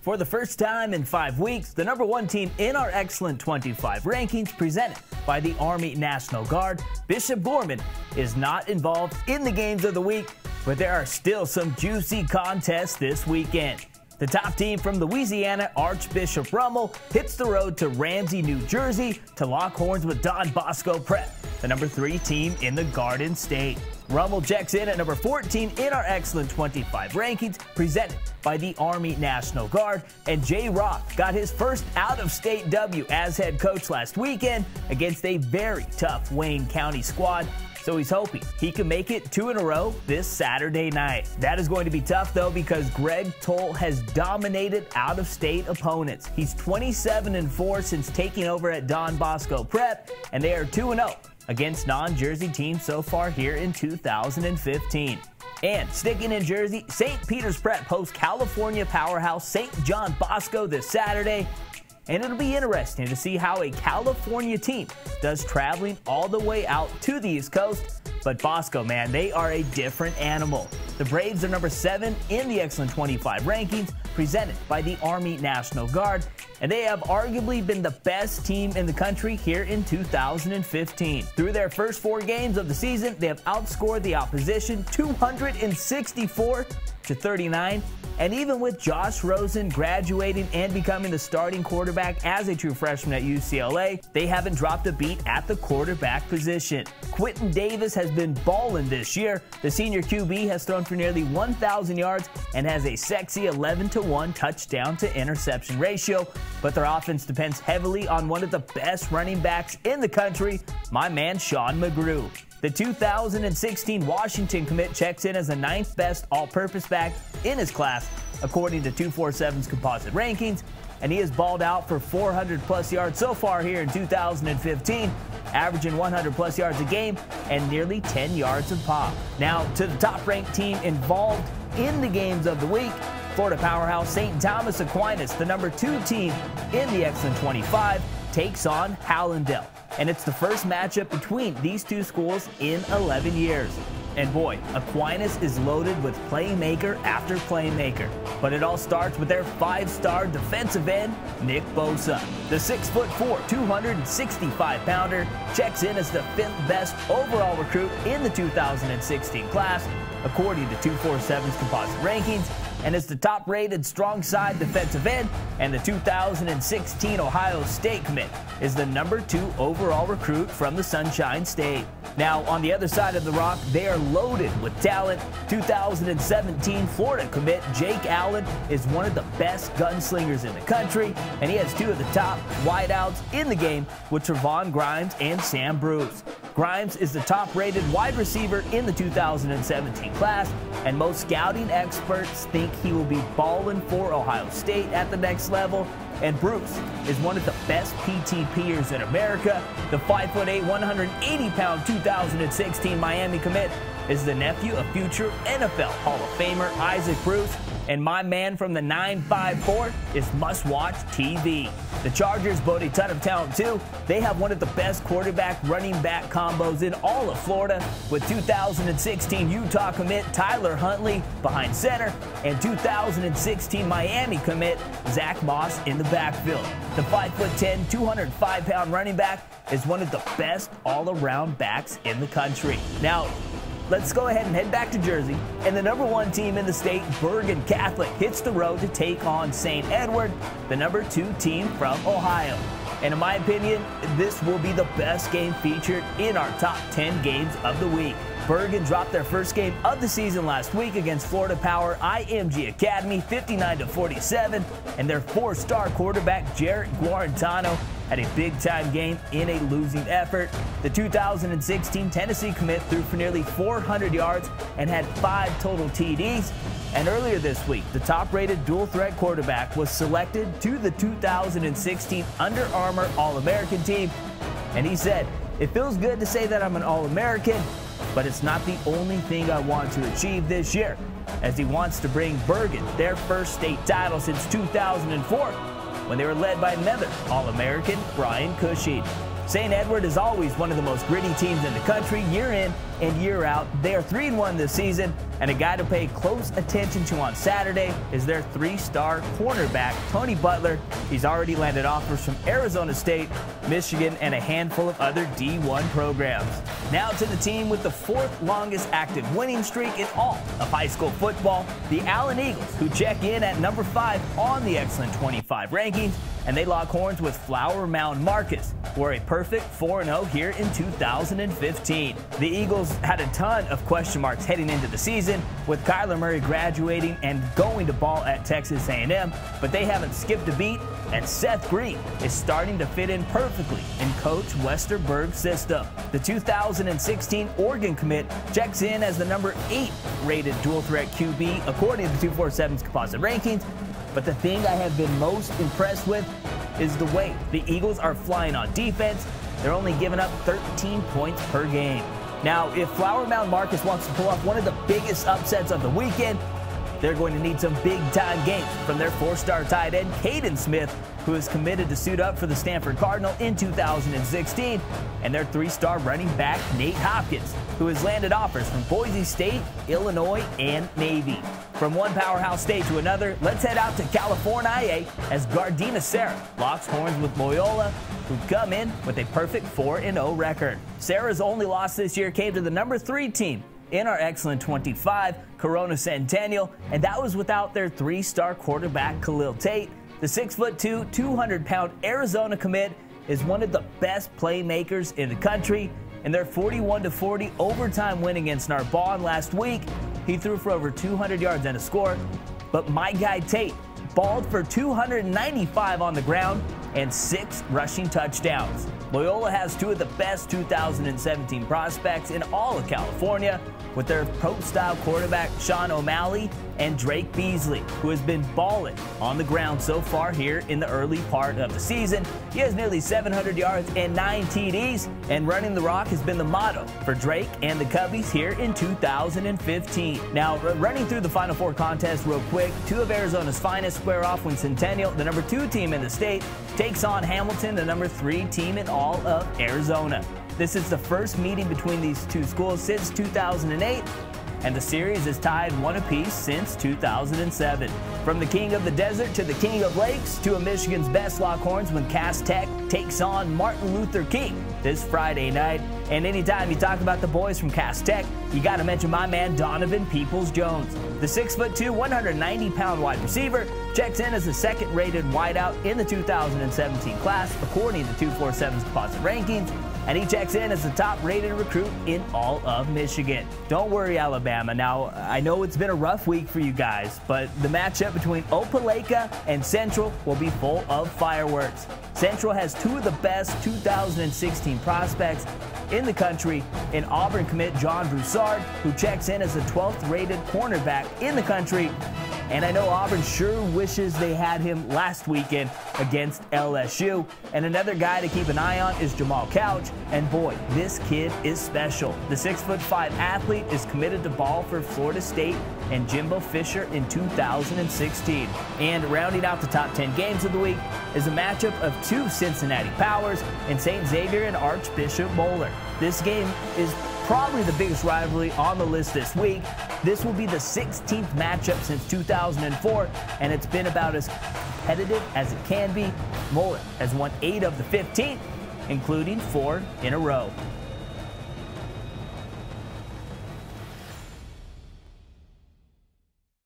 For the first time in 5 weeks, the #1 team in our excellent 25 rankings presented by the Army National Guard, Bishop Gorman, is not involved in the games of the week, but there are still some juicy contests this weekend. The top team from Louisiana, Archbishop Rummel, hits the road to Ramsey, New Jersey to lock horns with Don Bosco Prep, the #3 team in the Garden State. Rummel checks in at number 14 in our excellent 25 rankings presented by the Army National Guard, and Jay Roth got his first out-of-state W as head coach last weekend against a very tough Wayne County squad. So he's hoping he can make it 2 in a row this Saturday night. That is going to be tough, though, because Greg Toll has dominated out-of-state opponents. He's 27-4 since taking over at Don Bosco Prep, and they are 2-0 against non-Jersey teams so far here in 2015. And sticking in Jersey, St. Peter's Prep hosts California powerhouse St. John Bosco this Saturday. And it'll be interesting to see how a California team does traveling all the way out to the East Coast. But Bosco, man, they are a different animal. The Braves are number 7 in the excellent 25 rankings presented by the Army National Guard, and they have arguably been the best team in the country here in 2015. Through their first 4 games of the season, they have outscored the opposition 264-39. And even with Josh Rosen graduating and becoming the starting quarterback as a true freshman at UCLA, they haven't dropped a beat at the quarterback position. Quentin Davis has been balling this year. The senior QB has thrown for nearly 1,000 yards and has a sexy 11-to-1 touchdown to interception ratio. But their offense depends heavily on one of the best running backs in the country, my man Sean McGrew. The 2016 Washington commit checks in as the 9th best all-purpose back in his class, according to 247's composite rankings, and he has balled out for 400-plus yards so far here in 2015, averaging 100-plus yards a game and nearly 10 yards a pop. Now, to the top-ranked team involved in the games of the week, Florida powerhouse St. Thomas Aquinas, the #2 team in the excellent 25, takes on Hallandale. And it's the first matchup between these two schools in 11 years. And boy, Aquinas is loaded with playmaker after playmaker. But it all starts with their 5-star defensive end, Nick Bosa. The 6'4", 265-pounder checks in as the 5th best overall recruit in the 2016 class, according to 247's composite rankings, and is the top-rated strong-side defensive end, and the 2016 Ohio State commit is the #2 overall recruit from the Sunshine State. Now, on the other side of the rock, they are loaded with talent. 2017 Florida commit Jake Allen is one of the best gunslingers in the country, and he has 2 of the top wideouts in the game with Trevon Grimes and Sam Bruce. Grimes is the top-rated wide receiver in the 2017 class, and most scouting experts think he will be balling for Ohio State at the next level. And Bruce is one of the best PTPers in America. The 5'8", 180-pound 2016 Miami commit is the nephew of future NFL Hall of Famer Isaac Bruce, and my man from the 954 is must-watch TV. The Chargers boast a ton of talent, too. They have one of the best quarterback-running back combos in all of Florida, with 2016 Utah commit Tyler Huntley behind center and 2016 Miami commit Zach Moss in the backfield. The 5'10", 205-pound running back is one of the best all-around backs in the country. Now, let's go ahead and head back to Jersey, and the #1 team in the state, Bergen Catholic, hits the road to take on St. Edward, the #2 team from Ohio. And in my opinion, this will be the best game featured in our top 10 games of the week. Bergen dropped their first game of the season last week against Florida Power IMG Academy 59-47, and their 4-star quarterback Jarrett Guarantano had a big-time game in a losing effort. The 2016 Tennessee commit threw for nearly 400 yards and had 5 total TDs. And earlier this week, the top-rated dual-threat quarterback was selected to the 2016 Under Armour All-American team. And he said, "It feels good to say that I'm an All-American, but it's not the only thing I want to achieve this year," as he wants to bring Bergen their first state title since 2004, when they were led by another All-American, Brian Cushing. St. Edward is always one of the most gritty teams in the country, year in and year out. They are 3-1 this season, and a guy to pay close attention to on Saturday is their 3-star cornerback, Tony Butler. He's already landed offers from Arizona State, Michigan, and a handful of other D1 programs. Now to the team with the 4th longest active winning streak in all of high school football, the Allen Eagles, who check in at number 5 on the Excellent 25 rankings, and they lock horns with Flower Mound Marcus, who are a perfect 4-0 here in 2015. The Eagles had a ton of question marks heading into the season, with Kyler Murray graduating and going to ball at Texas A&M, but they haven't skipped a beat, and Seth Green is starting to fit in perfectly in Coach Westerberg's system. The 2016 Oregon commit checks in as the number 8 rated dual threat QB according to 247's composite rankings. But the thing I have been most impressed with is the way the Eagles are flying on defense. They're only giving up 13 points per game. Now, if Flower Mound Marcus wants to pull off one of the biggest upsets of the weekend, they're going to need some big-time games from their 4-star tight end, Caden Smith, who is committed to suit up for the Stanford Cardinal in 2016, and their 3-star running back, Nate Hopkins, who has landed offers from Boise State, Illinois, and Navy. From one powerhouse state to another, let's head out to California as Gardena Serra locks horns with Loyola, who come in with a perfect 4-0 record. Serra's only loss this year came to the number 3 team in our Excellent 25, Corona Centennial, and that was without their 3-star quarterback, Khalil Tate. The 6'2", 200-pound Arizona commit is one of the best playmakers in the country. In their 41-40 overtime win against Narbonne last week, he threw for over 200 yards and a score, but my guy Tate balled for 295 on the ground and 6 rushing touchdowns. Loyola has 2 of the best 2017 prospects in all of California, with their pro-style quarterback Sean O'Malley and Drake Beasley, who has been balling on the ground so far here in the early part of the season. He has nearly 700 yards and 9 TDs, and running the rock has been the motto for Drake and the Cubbies here in 2015. Now, running through the Final Four contest real quick, 2 of Arizona's finest square off when Centennial, the number 2 team in the state, takes on Hamilton, the number 3 team in all of Arizona. This is the first meeting between these 2 schools since 2008, and the series is tied 1 apiece since 2007. From the king of the desert to the king of lakes, 2 of Michigan's best lock horns when Cass Tech takes on Martin Luther King this Friday night. And anytime you talk about the boys from Cass Tech, you got to mention my man Donovan Peoples-Jones. The 6'2", 190-pound wide receiver checks in as the 2nd-rated wideout in the 2017 class, according to 247's composite rankings, and he checks in as the top-rated recruit in all of Michigan. Don't worry, Alabama. Now, I know it's been a rough week for you guys, but the matchup between Opelika and Central will be full of fireworks. Central has 2 of the best 2016 prospects in the country in Auburn commit John Broussard, who checks in as the 12th-rated cornerback in the country. And I know Auburn sure wishes they had him last weekend against LSU. And another guy to keep an eye on is Jamal Couch. And boy, this kid is special. The 6'5" athlete is committed to ball for Florida State and Jimbo Fisher in 2016. And rounding out the top 10 games of the week is a matchup of 2 Cincinnati powers in St. Xavier and Archbishop Moeller. This game is probably the biggest rivalry on the list this week. This will be the 16th matchup since 2004, and it's been about as competitive as it can be. Moeller has won 8 of the 15, including 4 in a row.